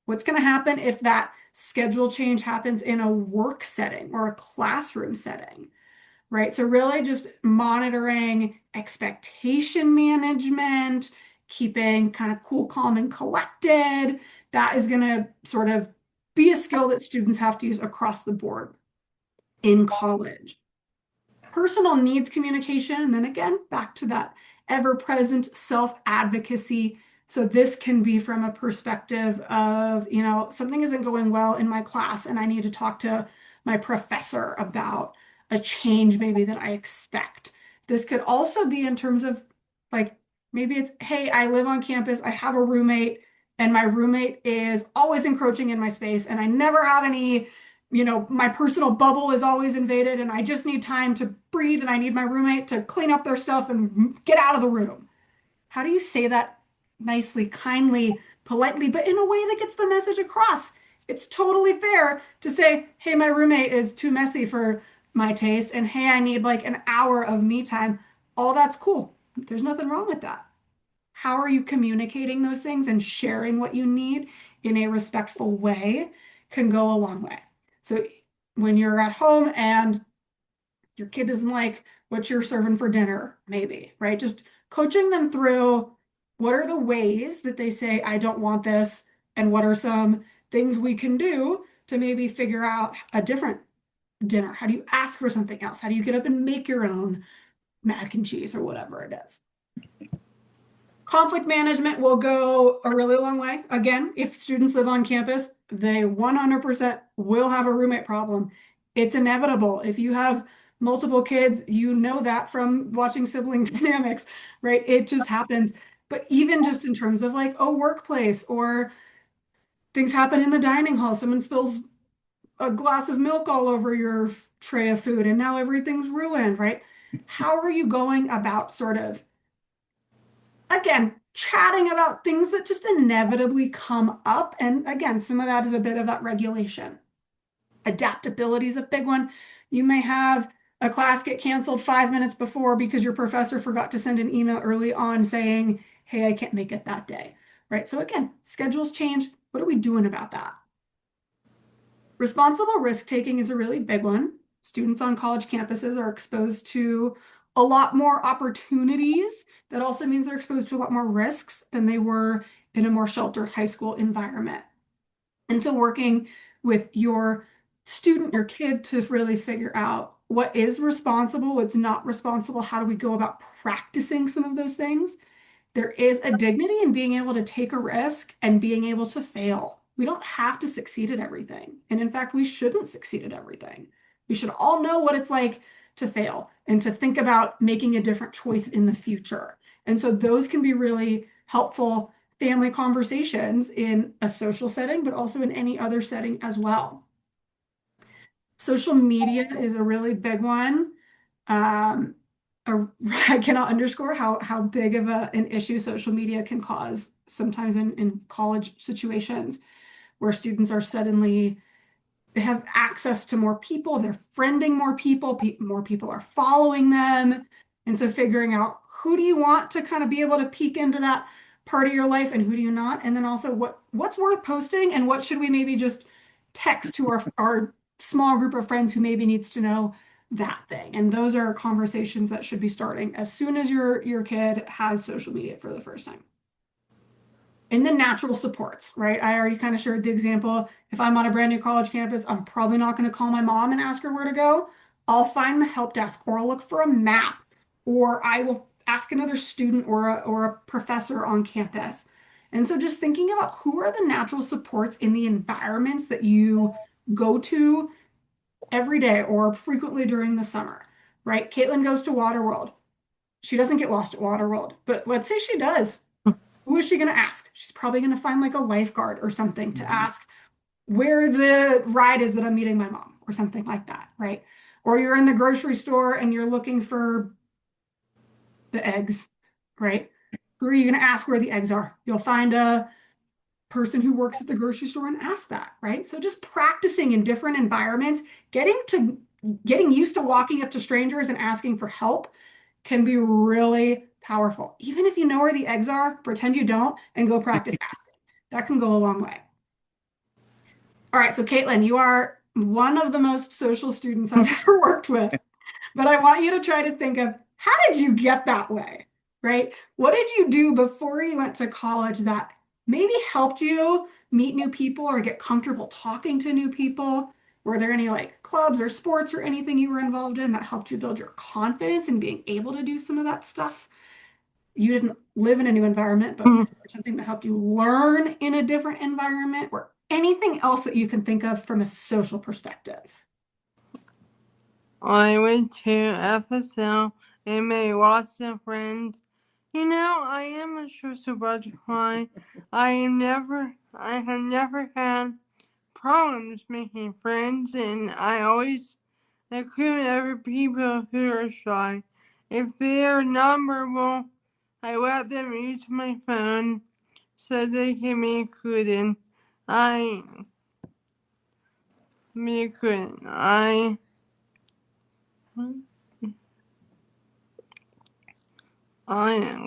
What's going to happen if that schedule change happens in a work setting or a classroom setting, right? So really just monitoring expectation management, keeping kind of cool, calm, and collected. That is going to sort of be a skill that students have to use across the board in college. Personal needs communication, and then again, back to that ever-present self-advocacy. So this can be from a perspective of, something isn't going well in my class and I need to talk to my professor about a change maybe that I expect. This could also be in terms of like, maybe it's, hey, I live on campus, I have a roommate, and my roommate is always encroaching in my space and I never have any my personal bubble is always invaded and I just need time to breathe and I need my roommate to clean up their stuff and get out of the room. How do you say that nicely, kindly, politely, but in a way that gets the message across? It's totally fair to say, hey, my roommate is too messy for my taste, and hey, I need like an hour of me time. All that's cool. There's nothing wrong with that. How are you communicating those things and sharing what you need in a respectful way can go a long way. So when you're at home and your kid doesn't like what you're serving for dinner, maybe, right? Just coaching them through what are the ways that they say, I don't want this, and what are some things we can do to maybe figure out a different dinner? How do you ask for something else? How do you get up and make your own mac and cheese or whatever it is? Conflict management will go a really long way. Again, if students live on campus, they 100% will have a roommate problem. It's inevitable. If you have multiple kids, you know that from watching sibling dynamics, right? It just happens. But even just in terms of like a workplace or things happen in the dining hall, someone spills a glass of milk all over your tray of food and now everything's ruined, right? How are you going about sort of again, chatting about things that just inevitably come up? And again, some of that is a bit of that regulation. Adaptability is a big one. You may have a class get canceled 5 minutes before because your professor forgot to send an email early on saying, hey, I can't make it that day, right? So again, schedules change. What are we doing about that? Responsible risk taking is a really big one. Students on college campuses are exposed to a lot more opportunities. That also means they're exposed to a lot more risks than they were in a more sheltered high school environment. And so working with your student, your kid, to really figure out what is responsible, what's not responsible, how do we go about practicing some of those things? There is a dignity in being able to take a risk and being able to fail. We don't have to succeed at everything. And in fact, we shouldn't succeed at everything. We should all know what it's like to fail and to think about making a different choice in the future. And so those can be really helpful family conversations in a social setting, but also in any other setting as well. Social media is a really big one. Um, I cannot underscore how big of an issue social media can cause sometimes in college situations where students are suddenly they have access to more people, they're friending more people, more people are following them. And so figuring out who do you want to kind of be able to peek into that part of your life and who do you not? And then also what's worth posting and what should we maybe just text to our small group of friends who maybe needs to know that thing. And those are conversations that should be starting as soon as your kid has social media for the first time. And then natural supports, right? I already kind of shared the example. If I'm on a brand new college campus, I'm probably not going to call my mom and ask her where to go. I'll find the help desk or I'll look for a map or I will ask another student or a professor on campus. And so just thinking about who are the natural supports in the environments that you go to every day or frequently during the summer, right? Caitlin goes to Waterworld. She doesn't get lost at Waterworld, but let's say she does. Who is she going to ask? She's probably going to find like a lifeguard or something to ask where the ride is that I'm meeting my mom or something like that, right? Or you're in the grocery store and you're looking for the eggs, right? Who are you going to ask where the eggs are? You'll find a person who works at the grocery store and ask that, right? So just practicing in different environments, getting used to walking up to strangers and asking for help can be really powerful. Even if you know where the eggs are, pretend you don't and go practice asking. That can go a long way. All right, so Caitlin, you are one of the most social students I've ever worked with, but I want you to try to think of how did you get that way, right? What did you do before you went to college that maybe helped you meet new people or get comfortable talking to new people? Were there any like clubs or sports or anything you were involved in that helped you build your confidence in being able to do some of that stuff? You didn't live in a new environment, but something that helped you learn in a different environment or anything else that you can think of from a social perspective. I went to FSL and made lots of friends. I am a social butterfly. I have never had problems making friends, and I always include other people who are shy. If they are nonverbal, I let them use my phone so they can be included. I be included. I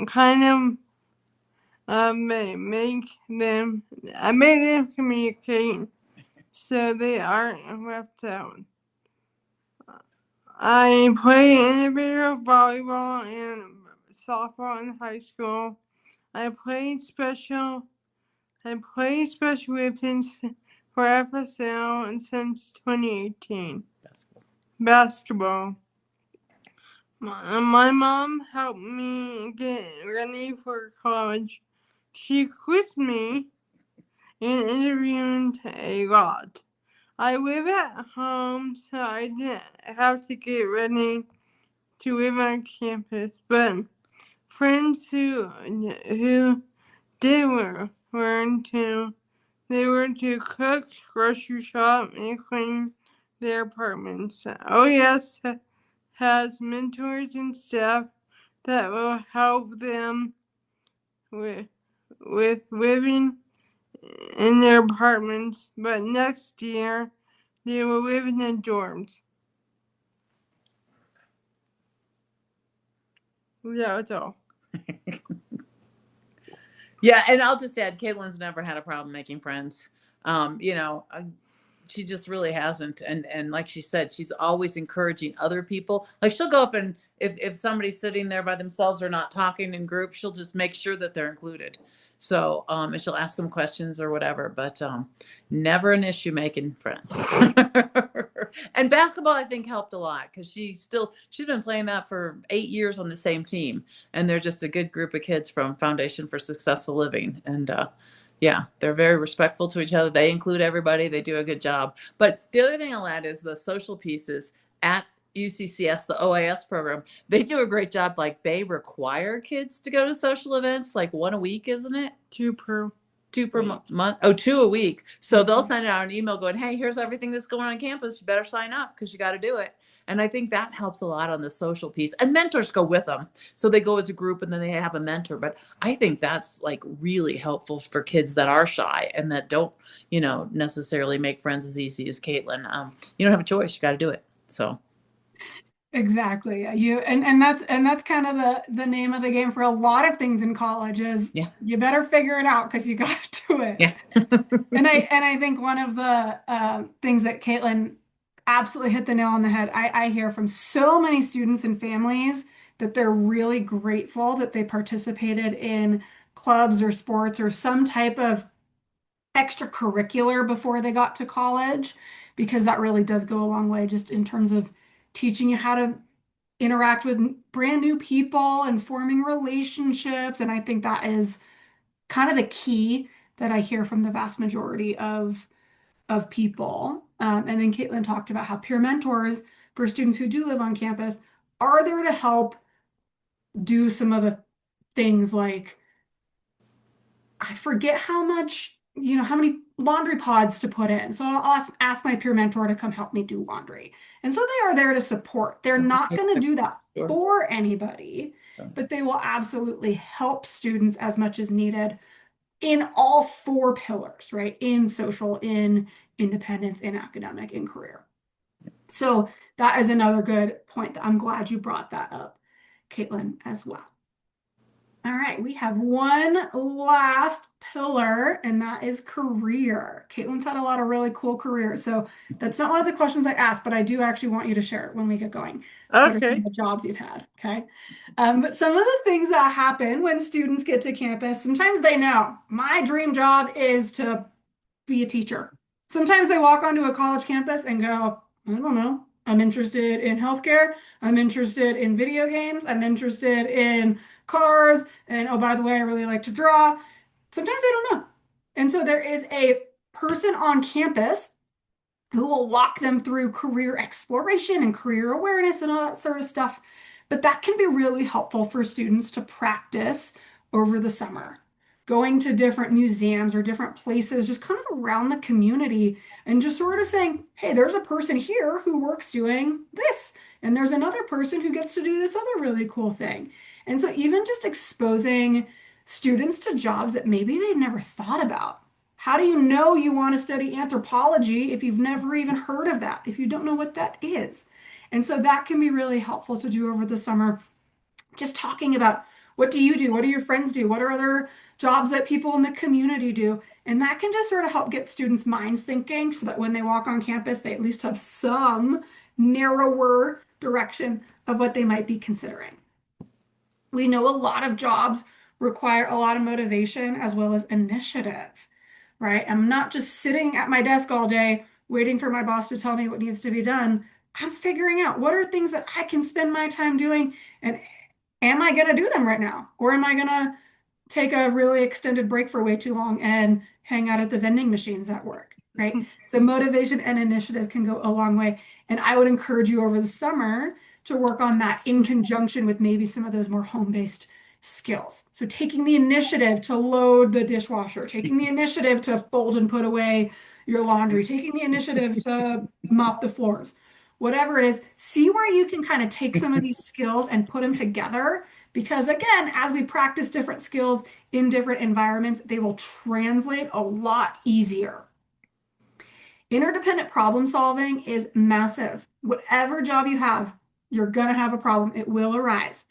kind of make them. I make them communicate so they aren't left out. I play individual volleyball and softball in high school. I played special weapons for FSL and since 2018. Basketball. My mom helped me get ready for college. She quizzed me and interviewed a lot. I live at home, so I didn't have to get ready to live on campus, but friends who did learn to, they learned to cook, grocery shop, and clean their apartments. OES has mentors and staff that will help them with living in their apartments, but next year they will live in the dorms. That's all. Yeah, and I'll just add, Caitlin's never had a problem making friends. You know, she just really hasn't. And like she said, she's always encouraging other people. Like she'll go up and if somebody's sitting there by themselves or not talking in group, she'll just make sure that they're included. So and she'll ask them questions or whatever, but never an issue making friends. And basketball, I think, helped a lot because she's been playing that for 8 years on the same team, and they're just a good group of kids from Foundation for Successful Living. And yeah, they're very respectful to each other. They include everybody. They do a good job. But the other thing I'll add is the social pieces at UCCS, the OAS program, they do a great job. Like they require kids to go to social events, like one a week, isn't it? Two per month. Oh, two a week. So they'll send out an email going, hey, here's everything that's going on campus. You better sign up because you got to do it. And I think that helps a lot on the social piece. And mentors go with them. So they go as a group and then they have a mentor. But I think that's like really helpful for kids that are shy and that don't, necessarily make friends as easy as Caitlin. You don't have a choice. You got to do it. So. Exactly. And that's kind of the name of the game for a lot of things in college is Yeah. you better figure it out because you got to do it. Yeah. And I think one of the things that Caitlin absolutely hit the nail on the head. I hear from so many students and families that they're really grateful that they participated in clubs or sports or some type of extracurricular before they got to college, because that really does go a long way just in terms of teaching you how to interact with brand new people and forming relationships. And I think that is kind of the key that I hear from the vast majority of people. And then Caitlin talked about how peer mentors for students who do live on campus are there to help do some of the things like I forget how much, how many laundry pods to put in. So I'll ask my peer mentor to come help me do laundry. And so they are there to support. They're not going to do that Sure. for anybody, but they will absolutely help students as much as needed in all four pillars, right? In social, in independence, in academic, in career. So that is another good point. I'm glad you brought that up, Caitlin, as well. All right, we have one last pillar, and that is career. Caitlin's had a lot of really cool careers. So that's not one of the questions I asked, but I do actually want you to share it when we get going. What are some Okay. of the jobs you've had? Okay. But some of the things that happen when students get to campus, sometimes they know my dream job is to be a teacher. Sometimes they walk onto a college campus and go, I don't know, I'm interested in healthcare. I'm interested in video games. I'm interested in cars. And oh, by the way, I really like to draw. Sometimes they don't know. And so there is a person on campus who will walk them through career exploration and career awareness and all that sort of stuff. But that can be really helpful for students to practice over the summer, going to different museums or different places, just kind of around the community, and just sort of saying, hey, there's a person here who works doing this, and there's another person who gets to do this other really cool thing. And so even just exposing students to jobs that maybe they've never thought about. How do you know you want to study anthropology if you've never even heard of that, if you don't know what that is? And so that can be really helpful to do over the summer. Just talking about what do you do? What do your friends do? What are other jobs that people in the community do? And that can just sort of help get students' minds thinking so that when they walk on campus, they at least have some narrower direction of what they might be considering. We know a lot of jobs require a lot of motivation as well as initiative, right? I'm not just sitting at my desk all day waiting for my boss to tell me what needs to be done. I'm figuring out what are things that I can spend my time doing, and am I going to do them right now? Or am I going to take a really extended break for way too long and hang out at the vending machines at work, right? The motivation and initiative can go a long way. And I would encourage you over the summer to work on that in conjunction with maybe some of those more home-based skills. So taking the initiative to load the dishwasher, taking the initiative to fold and put away your laundry, taking the initiative to mop the floors, whatever it is, see where you can kind of take some of these skills and put them together. Because again, as we practice different skills in different environments, they will translate a lot easier. Interdependent problem solving is massive. Whatever job you have, you're going to have a problem. It will arise.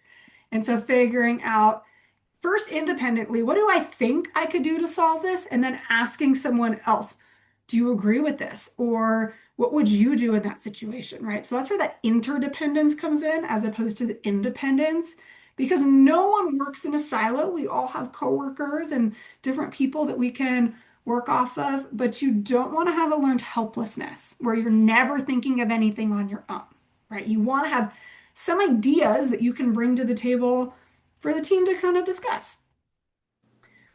And so figuring out first independently, what do I think I could do to solve this? And then asking someone else, do you agree with this? Or what would you do in that situation, right? So that's where that interdependence comes in as opposed to the independence, because no one works in a silo. We all have coworkers and different people that we can work off of, but you don't want to have a learned helplessness where you're never thinking of anything on your own, right? You want to have some ideas that you can bring to the table for the team to kind of discuss.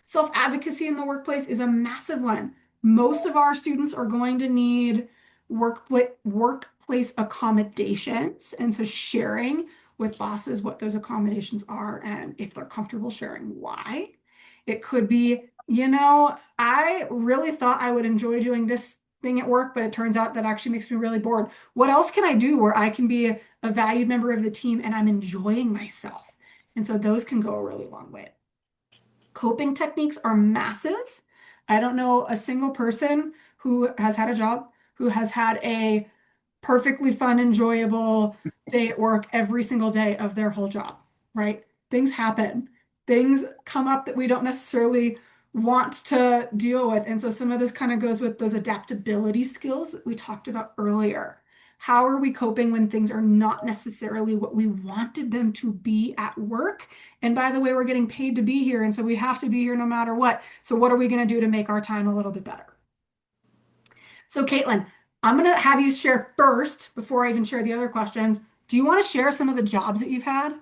Self-advocacy in the workplace is a massive one. Most of our students are going to need workplace workplace accommodations. And so sharing with bosses what those accommodations are and if they're comfortable sharing why. It could be, I really thought I would enjoy doing this thing at work, but it turns out that actually makes me really bored. What else can I do where I can be a valued member of the team and I'm enjoying myself? And so those can go a really long way. Coping techniques are massive. I don't know a single person who has had a job who has had a perfectly fun, enjoyable day at work every single day of their whole job, right? Things happen. Things come up that we don't necessarily want to deal with. And so some of this kind of goes with those adaptability skills that we talked about earlier. How are we coping when things are not necessarily what we wanted them to be at work? And by the way, we're getting paid to be here. And so we have to be here no matter what. So what are we going to do to make our time a little bit better? So Caitlin, I'm going to have you share first before I even share the other questions. Do you want to share some of the jobs that you've had?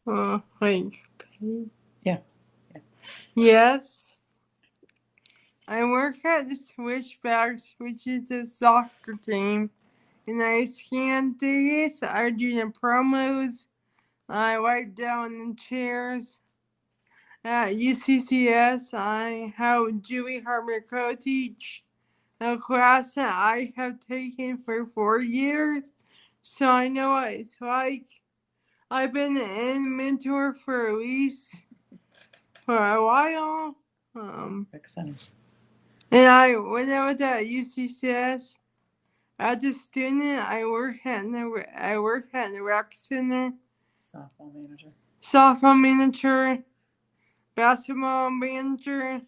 Like, Yeah. yes. I work at the Switchbacks, which is a soccer team, and I scan tickets, I do the promos, I wipe down the chairs. At UCCS, I help Julie Harper co-teach a class that I have taken for 4 years, so I know what it's like. I've been in mentor for at least for a while. Excellent. And when I was at UCCS, as a student, I worked at the rec center, softball manager, basketball manager.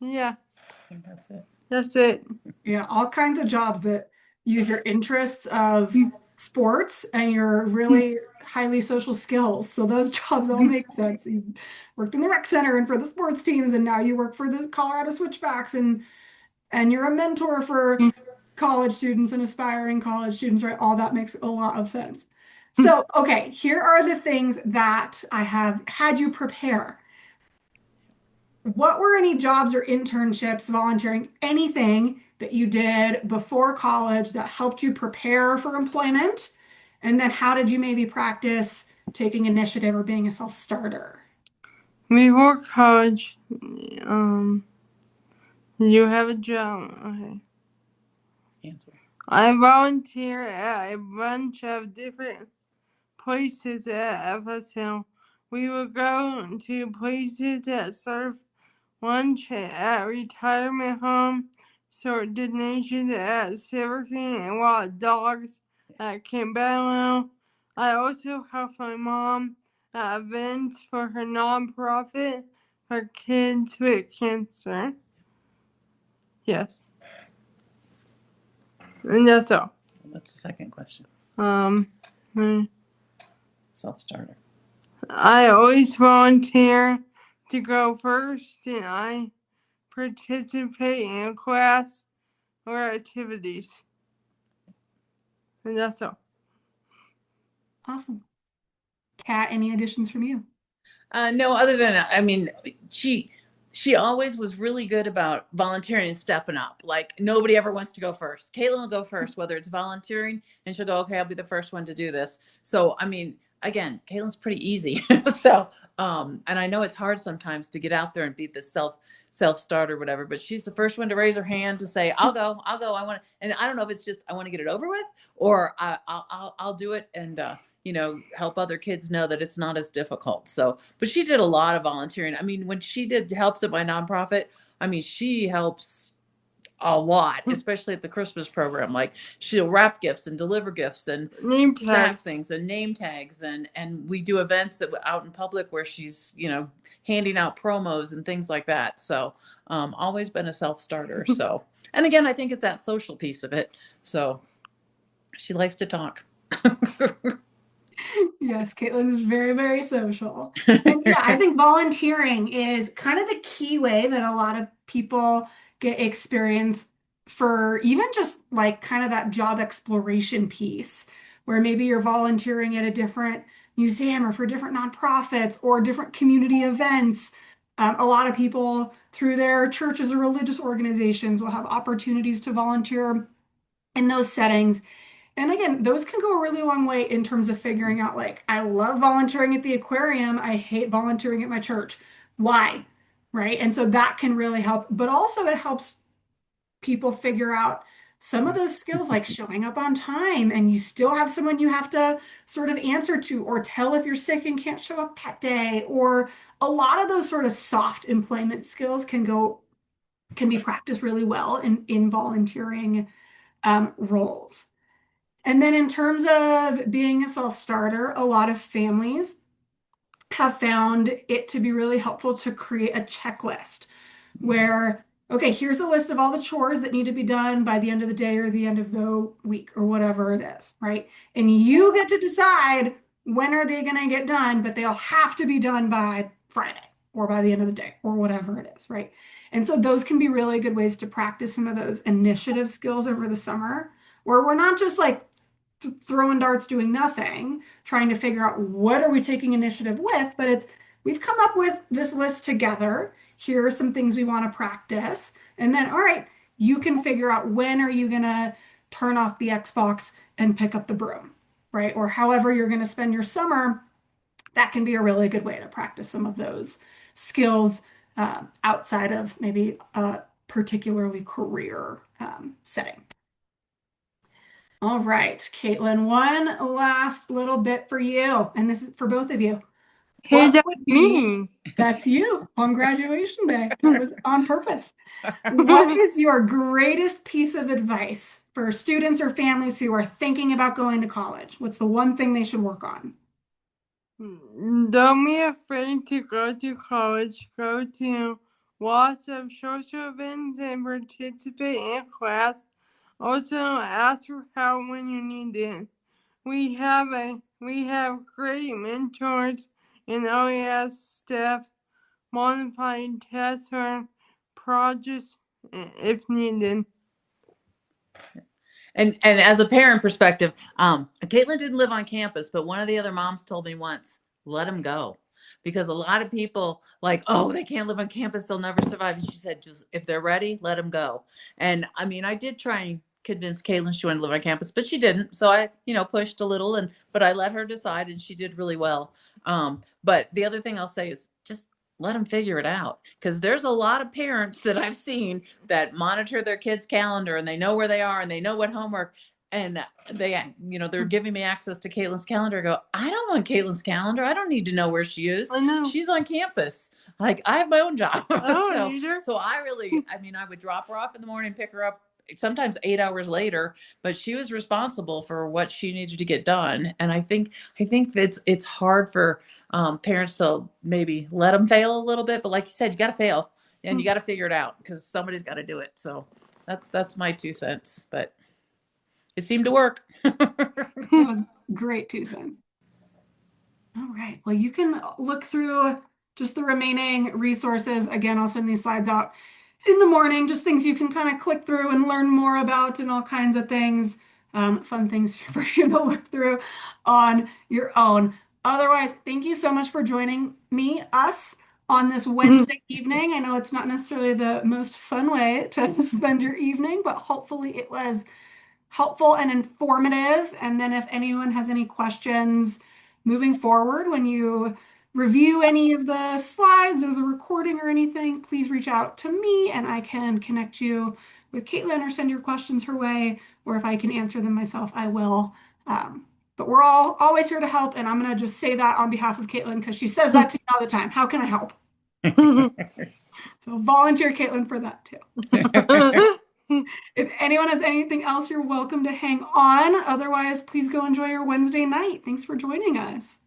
Yeah, I think that's it. that's it. Yeah, all kinds of jobs that use your interests of sports and your really highly social skills. So those jobs all make sense. You worked in the rec center and for the sports teams, and now you work for the Colorado Switchbacks and you're a mentor for college students and aspiring college students, right? All that makes a lot of sense. So, okay, here are the things that I have had you prepare. What were any jobs or internships, volunteering, anything that you did before college that helped you prepare for employment? And then how did you maybe practice taking initiative or being a self-starter? Before college, you have a job. Okay. Answer. I volunteer at a bunch of different places at FSL. We will go to places that serve lunch at retirement home, sort donations at Silver King, and walk dogs at Camp Battle. I also help my mom at events for her nonprofit for kids with cancer. Yes. And that's all. What's the second question? Self-starter. I always volunteer to go first, and I participate in class or activities. And that's all. Awesome. Kat, any additions from you? No, other than that, I mean, she always was really good about volunteering and stepping up. Like nobody ever wants to go first. Caitlin will go first, whether it's volunteering, and she'll go, okay, I'll be the first one to do this. So, I mean, again, Caitlin's pretty easy. So, and I know it's hard sometimes to get out there and be the self starter, whatever, but she's the first one to raise her hand to say, I'll go. I want to, and I don't know if it's just, I want to get it over with, or I'll do it. And, help other kids know that it's not as difficult. So, but she did a lot of volunteering. I mean, when she helps at my nonprofit, I mean, she helps a lot, especially at the Christmas program. Like she'll wrap gifts and deliver gifts and Name stack tags. things and name tags. And we do events out in public where she's, handing out promos and things like that. So, always been a self-starter. So, and again, I think it's that social piece of it. So she likes to talk. Yes, Caitlin is very, very social. And yeah, I think volunteering is kind of the key way that a lot of people get experience for even just like kind of that job exploration piece, where maybe you're volunteering at a different museum or for different nonprofits or different community events. A lot of people through their churches or religious organizations will have opportunities to volunteer in those settings. And again, those can go a really long way in terms of figuring out, like, I love volunteering at the aquarium. I hate volunteering at my church. Why? Right? And so that can really help. But also, it helps people figure out some of those skills, like showing up on time, and you still have someone you have to sort of answer to or tell if you're sick and can't show up that day. Or a lot of those sort of soft employment skills can be practiced really well in volunteering roles. And then in terms of being a self-starter, a lot of families have found it to be really helpful to create a checklist where, okay, here's a list of all the chores that need to be done by the end of the day or the end of the week or whatever it is, right? And you get to decide when are they going to get done, but they'll have to be done by Friday or by the end of the day or whatever it is, right? And so those can be really good ways to practice some of those initiative skills over the summer, where we're not just like throwing darts doing nothing, trying to figure out what are we taking initiative with, but it's we've come up with this list together. Here are some things we want to practice. And then, all right, you can figure out when are you going to turn off the Xbox and pick up the broom, right? Or however you're going to spend your summer. That can be a really good way to practice some of those skills outside of maybe a particularly career setting. All right, Caitlin, one last little bit for you, and this is for both of you. Hey, What that's would be, me. that's you on graduation day. That was on purpose. What is your greatest piece of advice for students or families who are thinking about going to college? What's the one thing they should work on? Don't be afraid to go to college. Go to lots of social events and participate in class. Also, ask for help when you need it. We have great mentors and OES staff, modified tests or projects if needed. And as a parent perspective, Caitlin didn't live on campus, but one of the other moms told me once, let them go. Because a lot of people like, oh, they can't live on campus, they'll never survive. And she said, just if they're ready, let them go. And I mean, I did try and convince Caitlin she wanted to live on campus, but she didn't. So I, pushed a little, but I let her decide, and she did really well. But the other thing I'll say is just let them figure it out, because there's a lot of parents that I've seen that monitor their kids' calendar, and they know where they are and they know what homework, and they're giving me access to Caitlin's calendar. I go, I don't want Caitlin's calendar. I don't need to know where she is. I know. She's on campus. Like, I have my own job. Oh, neither. So I would drop her off in the morning, pick her up sometimes 8 hours later, but she was responsible for what she needed to get done. And I think that it's hard for parents to maybe let them fail a little bit, but like you said, you got to fail and you got to figure it out, because somebody's got to do it. So that's my 2 cents, but it seemed to work. That was great 2 cents. All right. Well, you can look through just the remaining resources. Again, I'll send these slides out in the morning, just things you can kind of click through and learn more about and all kinds of things, fun things for you to look through on your own. Otherwise, thank you so much for joining us on this Wednesday evening. I know it's not necessarily the most fun way to spend your evening, but hopefully it was helpful and informative. And then if anyone has any questions moving forward, when you review any of the slides or the recording or anything, please reach out to me and I can connect you with Caitlin or send your questions her way. Or if I can answer them myself, I will. But we're all always here to help. And I'm going to just say that on behalf of Caitlin, because she says that to me all the time. How can I help? So volunteer Caitlin for that too. If anyone has anything else, you're welcome to hang on. Otherwise, please go enjoy your Wednesday night. Thanks for joining us.